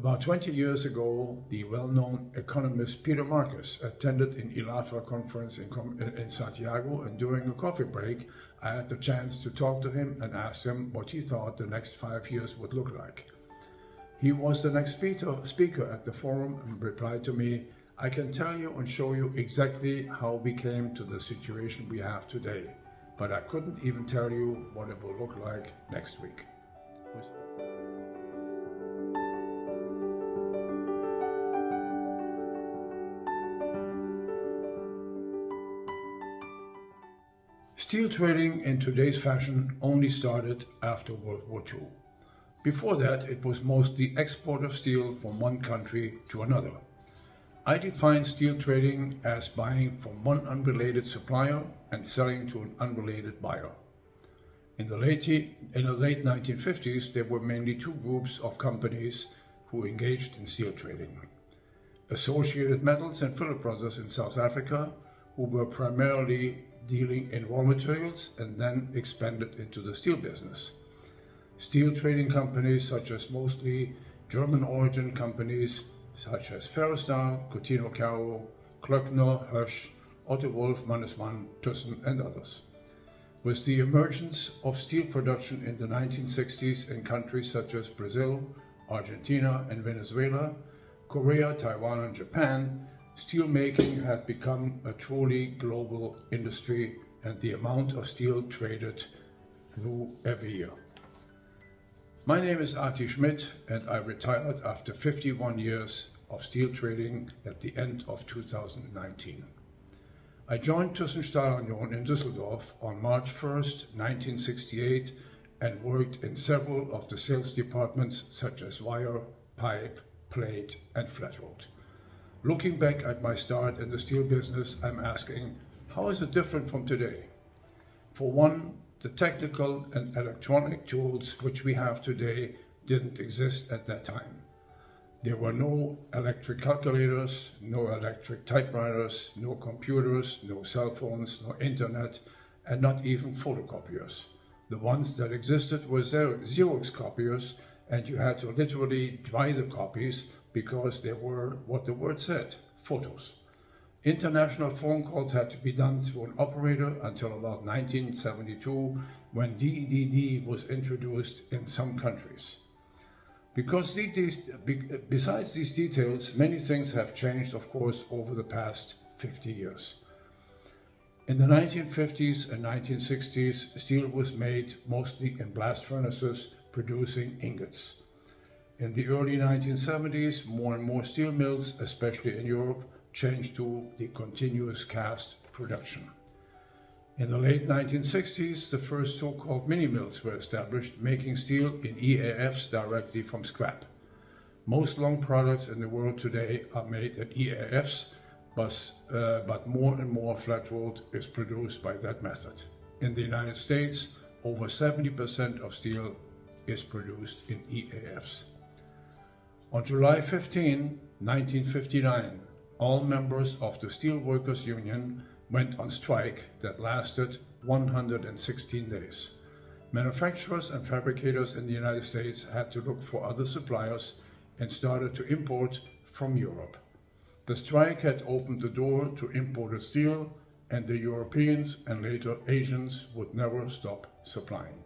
About 20 years ago, the well-known economist Peter Marcus attended an ILAFA conference in Santiago, and during a coffee break, I had the chance to talk to him and ask him what he thought the next 5 years would look like. He was the next speaker at the forum and replied to me, "I can tell you and show you exactly how we came to the situation we have today, but I couldn't even tell you what it will look like next week." Steel trading in today's fashion only started after World War II. Before that, it was mostly export of steel from one country to another. I define steel trading as buying from one unrelated supplier and selling to an unrelated buyer. In the late 1950s, there were mainly two groups of companies who engaged in steel trading. Associated Metals and Philip Brothers in South Africa, who were primarily dealing in raw materials and then expanded into the steel business. Steel trading companies such as mostly German origin companies such as Ferrostal, Coutinho Caro, Klöckner, Hösch, Otto Wolff, Mannesmann, Thyssen and others. With the emergence of steel production in the 1960s in countries such as Brazil, Argentina and Venezuela, Korea, Taiwan and Japan, steel making had become a truly global industry, and the amount of steel traded grew every year. My name is Arti Schmidt, and I retired after 51 years of steel trading at the end of 2019. I joined Thyssen Stahl Union in Düsseldorf on March 1st, 1968, and worked in several of the sales departments such as wire, pipe, plate and flat rolled. Looking back at my start in the steel business, I'm asking, how is it different from today? For one, the technical and electronic tools which we have today didn't exist at that time. There were no electric calculators, no electric typewriters, no computers, no cell phones, no internet, and not even photocopiers. The ones that existed were Xerox copiers, and you had to literally dry the copies because they were what the word said, photos. International phone calls had to be done through an operator until about 1972, when DEDD was introduced in some countries. Besides these details, many things have changed, of course, over the past 50 years. In the 1950s and 1960s, steel was made mostly in blast furnaces producing ingots. In the early 1970s, more and more steel mills, especially in Europe, changed to the continuous cast production. In the late 1960s, the first so-called mini-mills were established, making steel in EAFs directly from scrap. Most long products in the world today are made at EAFs, but more and more flat-rolled is produced by that method. In the United States, over 70% of steel is produced in EAFs. On July 15, 1959, all members of the Steelworkers Union went on strike that lasted 116 days. Manufacturers and fabricators in the United States had to look for other suppliers and started to import from Europe. The strike had opened the door to imported steel, and the Europeans and later Asians would never stop supplying.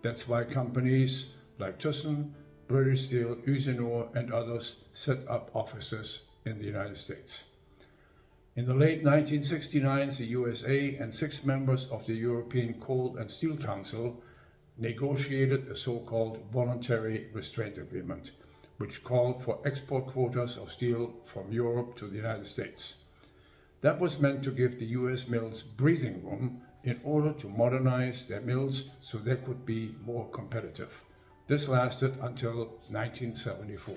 That's why companies like Thyssen, British Steel, Usinor and others set up offices in the United States. In the late 1969s, the USA and 6 members of the European Coal and Steel Council negotiated a so-called voluntary restraint agreement, which called for export quotas of steel from Europe to the United States. That was meant to give the US mills breathing room in order to modernize their mills so they could be more competitive. This lasted until 1974.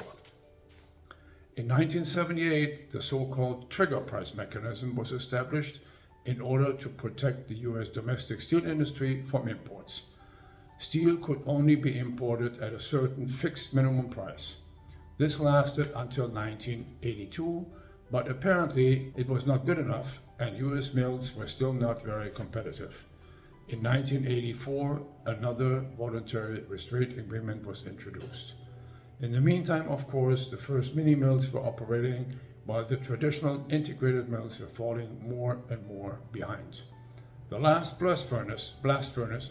In 1978, the so-called trigger price mechanism was established in order to protect the US domestic steel industry from imports. Steel could only be imported at a certain fixed minimum price. This lasted until 1982, but apparently it was not good enough and US mills were still not very competitive. In 1984, another voluntary restraint agreement was introduced. In the meantime, of course, the first mini mills were operating while the traditional integrated mills were falling more and more behind. The last blast furnace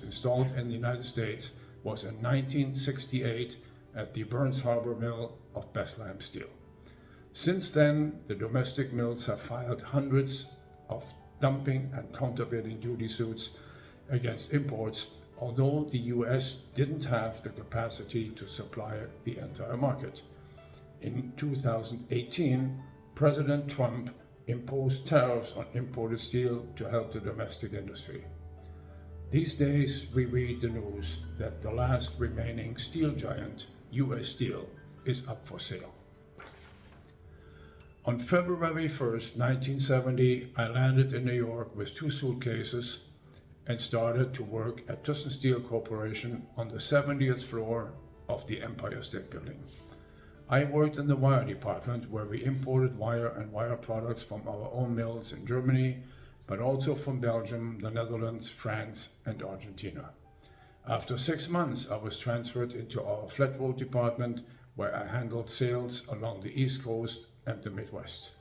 installed in the United States was in 1968 at the Burns Harbor Mill of Bethlehem Steel. Since then, the domestic mills have filed hundreds of dumping and countervailing duty suits against imports, although the US didn't have the capacity to supply the entire market. In 2018, President Trump imposed tariffs on imported steel to help the domestic industry. These days, we read the news that the last remaining steel giant, US Steel, is up for sale. On February 1st, 1970, I landed in New York with 2 suitcases and started to work at Thyssen Steel Corporation on the 70th floor of the Empire State Building. I worked in the wire department where we imported wire and wire products from our own mills in Germany, but also from Belgium, the Netherlands, France, and Argentina. After 6 months, I was transferred into our flat roll department where I handled sales along the East Coast and the Midwest.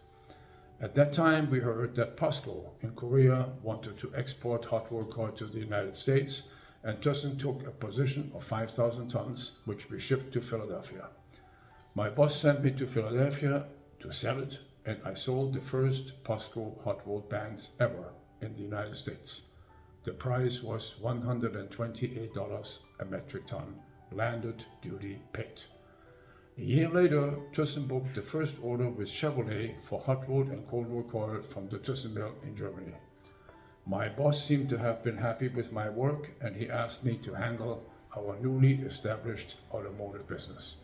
At that time, we heard that POSCO in Korea wanted to export hot rolled coil to the United States, and Thyssen took a position of 5,000 tons, which we shipped to Philadelphia. My boss sent me to Philadelphia to sell it, and I sold the first POSCO hot rolled bands ever in the United States. The price was $128 a metric ton, landed duty paid. A year later, Thyssen booked the first order with Chevrolet for hot rolled and cold rolled coil from the Thyssen mill in Germany. My boss seemed to have been happy with my work, and he asked me to handle our newly established automotive business.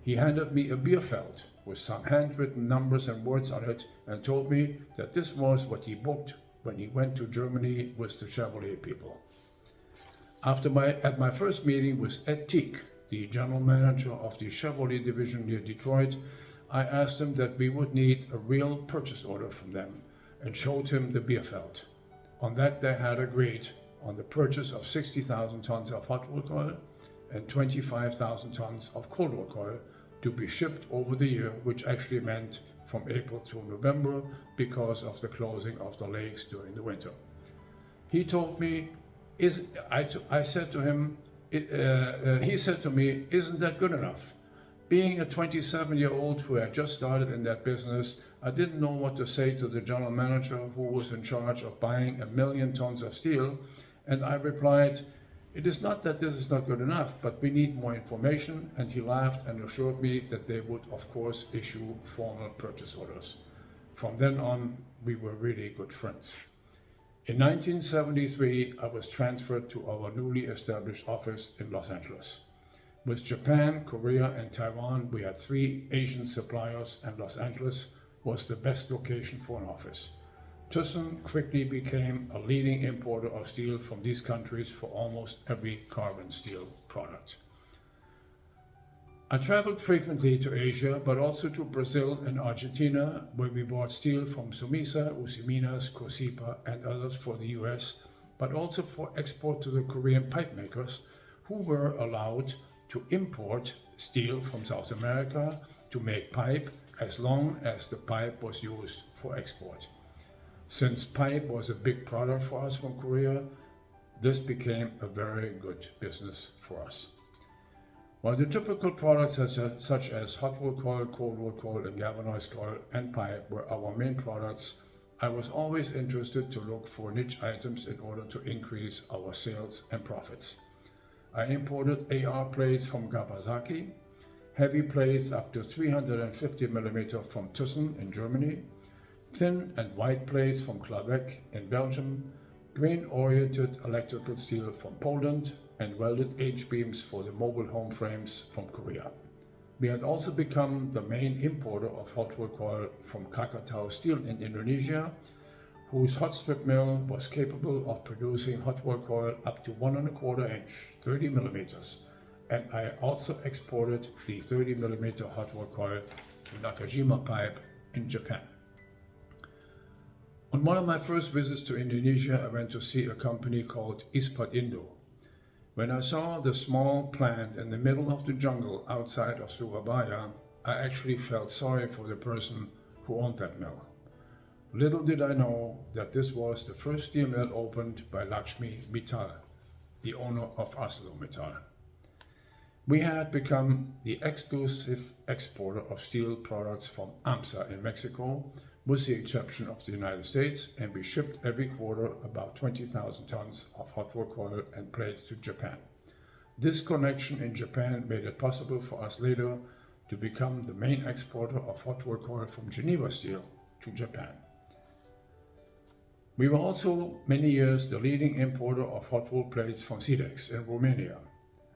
He handed me a Bierfeld with some handwritten numbers and words on it and told me that this was what he booked when he went to Germany with the Chevrolet people. At my first meeting with Ed Teague, the general manager of the Chevrolet division near Detroit, I asked him that we would need a real purchase order from them and showed him the Bierfeld. On that, they had agreed on the purchase of 60,000 tons of hot rolled coil and 25,000 tons of cold rolled coil to be shipped over the year, which actually meant from April to November because of the closing of the lakes during the winter. He told me, I said to him, he said to me, "Isn't that good enough?" Being a 27-year-old who had just started in that business, I didn't know what to say to the general manager who was in charge of buying 1 million tons of steel, and I replied, "It is not that this is not good enough, but we need more information," and he laughed and assured me that they would, of course, issue formal purchase orders. From then on, we were really good friends. In 1973, I was transferred to our newly established office in Los Angeles. With Japan, Korea, and Taiwan, we had 3 Asian suppliers, and Los Angeles was the best location for an office. Thyssen quickly became a leading importer of steel from these countries for almost every carbon steel product. I traveled frequently to Asia, but also to Brazil and Argentina, where we bought steel from Sumisa, Usiminas, Cosipa, and others for the US, but also for export to the Korean pipe makers, who were allowed to import steel from South America to make pipe as long as the pipe was used for export. Since pipe was a big product for us from Korea, this became a very good business for us. While the typical products such as hot rolled coil, cold rolled coil, and galvanized coil and pipe were our main products, I was always interested to look for niche items in order to increase our sales and profits. I imported AR plates from Kawasaki, heavy plates up to 350 mm from Thyssen in Germany, thin and wide plates from Klavec in Belgium, grain-oriented electrical steel from Poland, and welded H-beams for the mobile home frames from Korea. We had also become the main importer of hot rolled coil from Krakatau Steel in Indonesia, whose hot strip mill was capable of producing hot rolled coil up to 1¼ inch, 30 millimeters, and I also exported the 30 millimeter hot rolled coil to Nakajima Pipe in Japan. On one of my first visits to Indonesia, I went to see a company called Ispat Indo. When I saw the small plant in the middle of the jungle outside of Surabaya, I actually felt sorry for the person who owned that mill. Little did I know that this was the first steel mill opened by Lakshmi Mittal, the owner of ArcelorMittal. We had become the exclusive exporter of steel products from AMSA in Mexico, with the exception of the United States, and we shipped every quarter about 20,000 tons of hot rolled coil and plates to Japan. This connection in Japan made it possible for us later to become the main exporter of hot rolled coil from Geneva Steel to Japan. We were also many years the leading importer of hot rolled plates from Silex in Romania.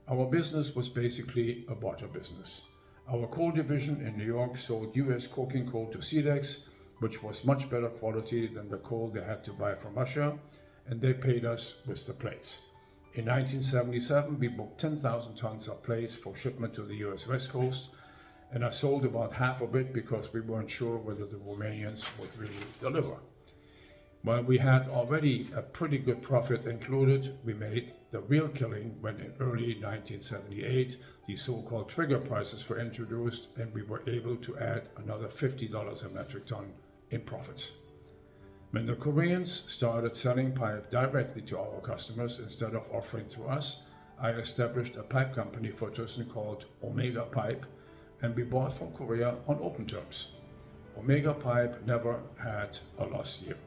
Our business was basically a barter business. Our coal division in New York sold US coking coal to Silex, which was much better quality than the coal they had to buy from Russia, and they paid us with the plates. In 1977, we booked 10,000 tons of plates for shipment to the US West Coast, and I sold about half of it because we weren't sure whether the Romanians would really deliver. While we had already a pretty good profit included, we made the real killing when in early 1978 the so-called trigger prices were introduced and we were able to add another $50 a metric ton in profits. When the Koreans started selling pipe directly to our customers instead of offering through us, I established a pipe company for Thyssen called Omega Pipe, and we bought from Korea on open terms. Omega Pipe never had a lost year.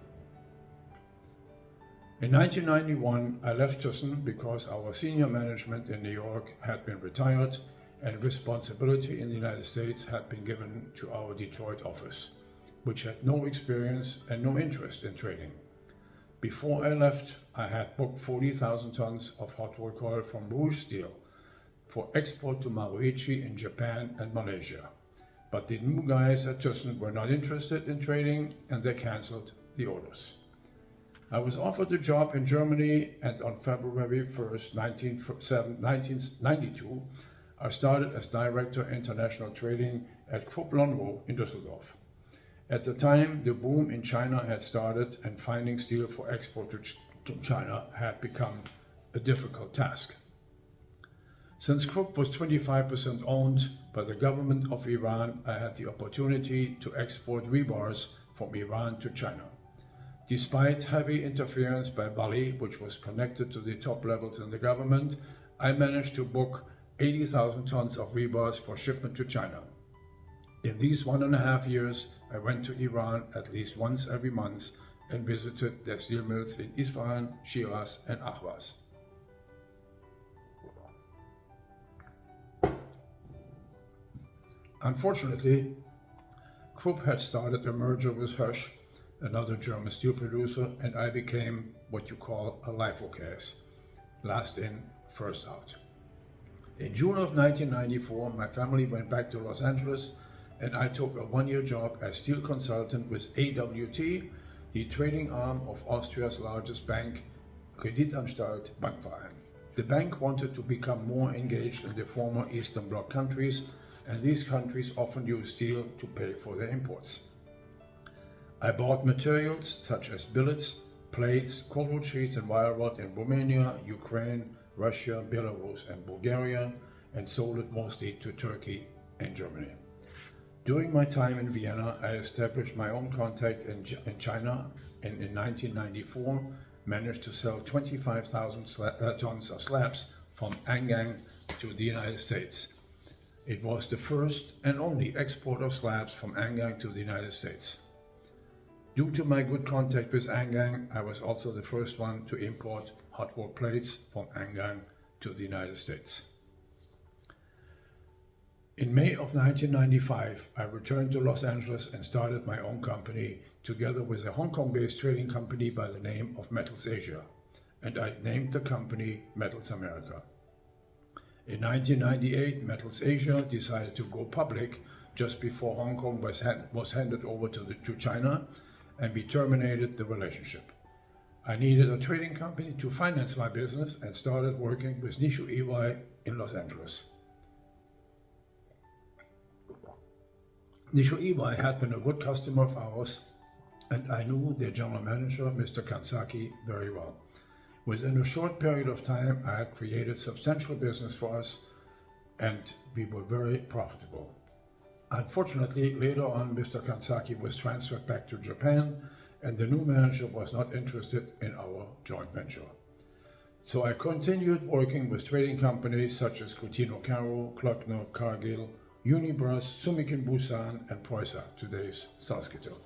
In 1991, I left Thyssen because our senior management in New York had been retired and responsibility in the United States had been given to our Detroit office, which had no experience and no interest in trading. Before I left, I had booked 40,000 tons of hot rolled coil from Rouge Steel for export to Maruichi in Japan and Malaysia. But the new guys at Thyssen were not interested in trading and they cancelled the orders. I was offered a job in Germany, and on February 1st, 1992, I started as Director International Trading at Krupp Lonrho in Düsseldorf. At the time, the boom in China had started and finding steel for export to China had become a difficult task. Since Krupp was 25% owned by the government of Iran, I had the opportunity to export rebars from Iran to China. Despite heavy interference by Bali, which was connected to the top levels in the government, I managed to book 80,000 tons of rebars for shipment to China. In these 1.5 years, I went to Iran at least once every month and visited their steel mills in Isfahan, Shiraz, and Ahvaz. Unfortunately, Krupp had started a merger with Hösch, another German steel producer, and I became what you call a LIFO case, last in, first out. In June of 1994, my family went back to Los Angeles and I took a one-year job as steel consultant with AWT, the trading arm of Austria's largest bank, Kreditanstalt Bankverein. The bank wanted to become more engaged in the former Eastern Bloc countries, and these countries often use steel to pay for their imports. I bought materials such as billets, plates, cold rolled sheets and wire rod in Romania, Ukraine, Russia, Belarus and Bulgaria, and sold it mostly to Turkey and Germany. During my time in Vienna, I established my own contact in China and in 1994 managed to sell 25,000 tons of slabs from Angang to the United States. It was the first and only export of slabs from Angang to the United States. Due to my good contact with Angang, I was also the first one to import hot rolled plates from Angang to the United States. In May of 1995, I returned to Los Angeles and started my own company together with a Hong Kong-based trading company by the name of Metals Asia, and I named the company Metals America. In 1998, Metals Asia decided to go public just before Hong Kong was handed over to China, and we terminated the relationship. I needed a trading company to finance my business and started working with Nishu EY in Los Angeles. Nishu EY had been a good customer of ours, and I knew their general manager, Mr. Kansaki, very well. Within a short period of time, I had created substantial business for us, and we were very profitable. Unfortunately, later on, Mr. Kansaki was transferred back to Japan, and the new manager was not interested in our joint venture. So I continued working with trading companies such as Coutinho Caro, Klöckner, Cargill, Unibras, Sumikin Busan, and Preussa, today's Salzgitter.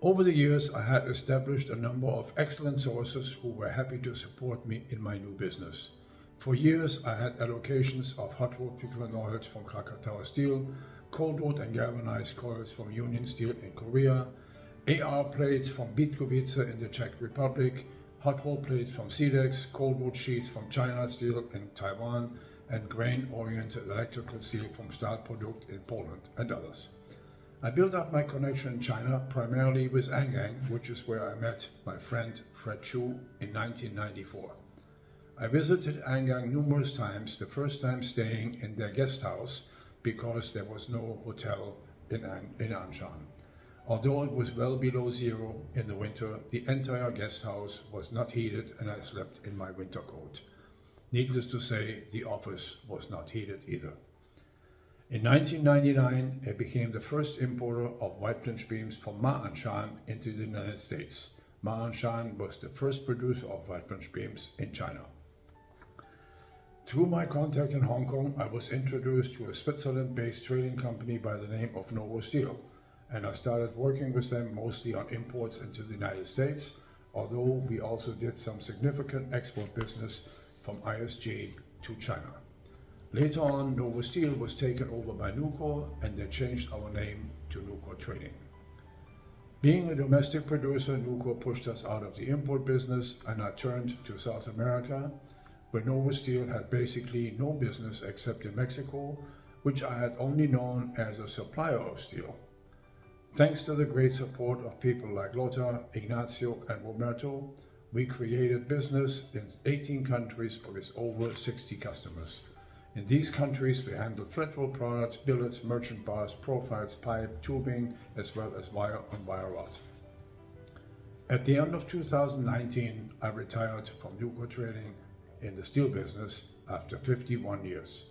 Over the years, I had established a number of excellent sources who were happy to support me in my new business. For years, I had allocations of hot-rolled pipeline from Krakatoa Steel, cold-rolled and galvanized coils from Union Steel in Korea, AR plates from Bitkovice in the Czech Republic, hot-rolled plates from Silex, cold-rolled sheets from China Steel in Taiwan, and grain-oriented electrical steel from Stahlprodukt in Poland, and others. I built up my connection in China primarily with Angang, which is where I met my friend Fred Chu in 1994. I visited Angang numerous times, the first time staying in their guest house because there was no hotel in Anshan. Although it was well below zero in the winter, the entire guest house was not heated and I slept in my winter coat. Needless to say, the office was not heated either. In 1999, I became the first importer of white flinch beams from Ma Anshan into the United States. Ma Anshan was the first producer of white flinch beams in China. Through my contact in Hong Kong, I was introduced to a Switzerland-based trading company by the name of Novo Steel, and I started working with them mostly on imports into the United States, although we also did some significant export business from ISG to China. Later on, Novo Steel was taken over by Nucor, and they changed our name to Nucor Trading. Being a domestic producer, Nucor pushed us out of the import business, and I turned to South America, where Novo Steel had basically no business except in Mexico, which I had only known as a supplier of steel. Thanks to the great support of people like Lothar, Ignacio, and Roberto, we created business in 18 countries with over 60 customers. In these countries, we handled flat-roll products, billets, merchant bars, profiles, pipe, tubing, as well as wire and wire rod. At the end of 2019, I retired from Nucor Trading in the steel business after 51 years.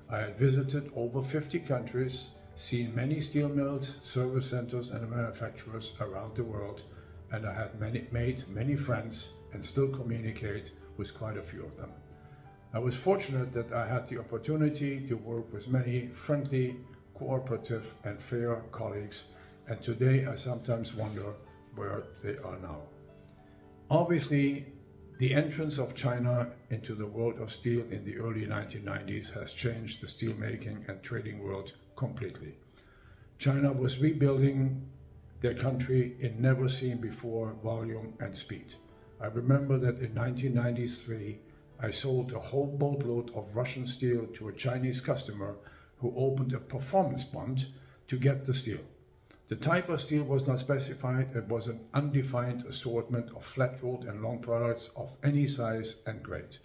I had visited over 50 countries, seen many steel mills, service centers, and manufacturers around the world, and I had made many friends and still communicate with quite a few of them. I was fortunate that I had the opportunity to work with many friendly, cooperative, and fair colleagues, and today I sometimes wonder where they are now. Obviously, the entrance of China into the world of steel in the early 1990s has changed the steelmaking and trading world completely. China was rebuilding their country in never-seen-before volume and speed. I remember that in 1993, I sold a whole boatload of Russian steel to a Chinese customer who opened a performance bond to get the steel. The type of steel was not specified. It was an undefined assortment of flat-rolled and long products of any size and grade.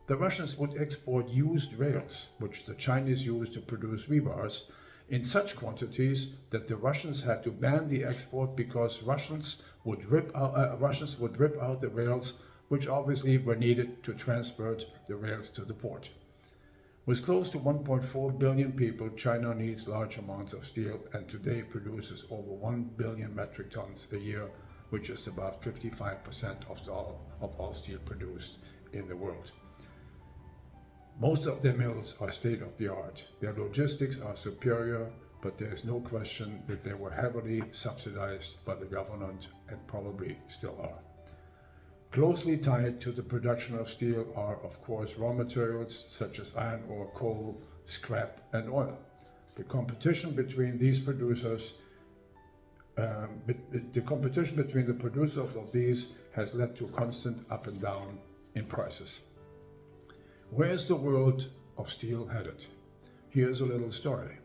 The Russians would export used rails, which the Chinese used to produce rebars, in such quantities that the Russians had to ban the export because Russians would rip out the rails, which obviously were needed to transport the rails to the port. With close to 1.4 billion people, China needs large amounts of steel and today produces over 1 billion metric tons a year, which is about 55% of all steel produced in the world. Most of their mills are state-of-the-art. Their logistics are superior, but there is no question that they were heavily subsidized by the government and probably still are. Closely tied to the production of steel are, of course, raw materials such as iron ore, coal, scrap, and oil. The competition between these producers, the producers of these has led to constant up and down in prices. Where is the world of steel headed? Here's a little story.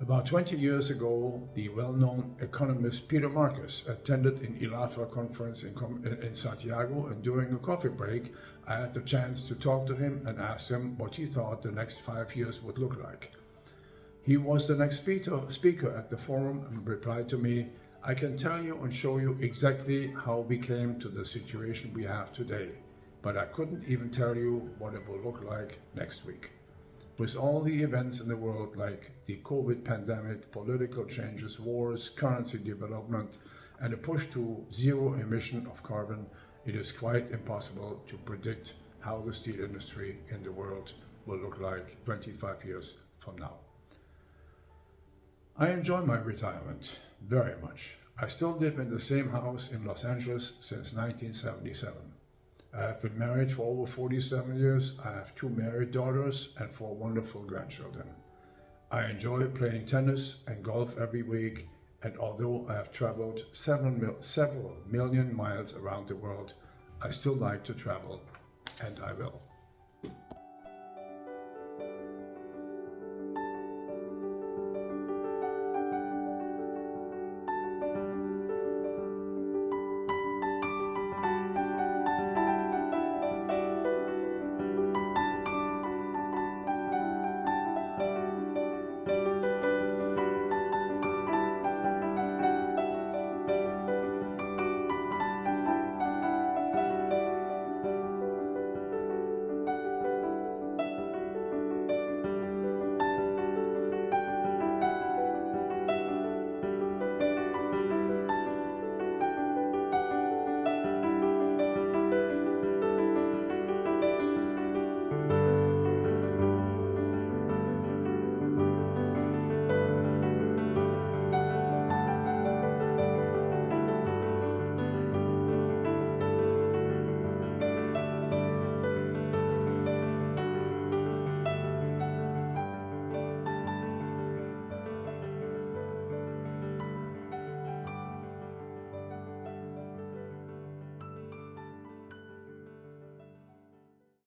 About 20 years ago, the well-known economist Peter Marcus attended an ILAFA conference in Santiago, and during a coffee break, I had the chance to talk to him and ask him what he thought the next 5 years would look like. He was the next speaker at the forum and replied to me, I can tell you and show you exactly how we came to the situation we have today, but I couldn't even tell you what it will look like next week. With all the events in the world like the COVID pandemic, political changes, wars, currency development, and a push to zero emission of carbon, it is quite impossible to predict how the steel industry in the world will look like 25 years from now. I enjoy my retirement very much. I still live in the same house in Los Angeles since 1977. I have been married for over 47 years. I have 2 married daughters and 4 wonderful grandchildren. I enjoy playing tennis and golf every week, and although I have traveled several million miles around the world, I still like to travel, and I will.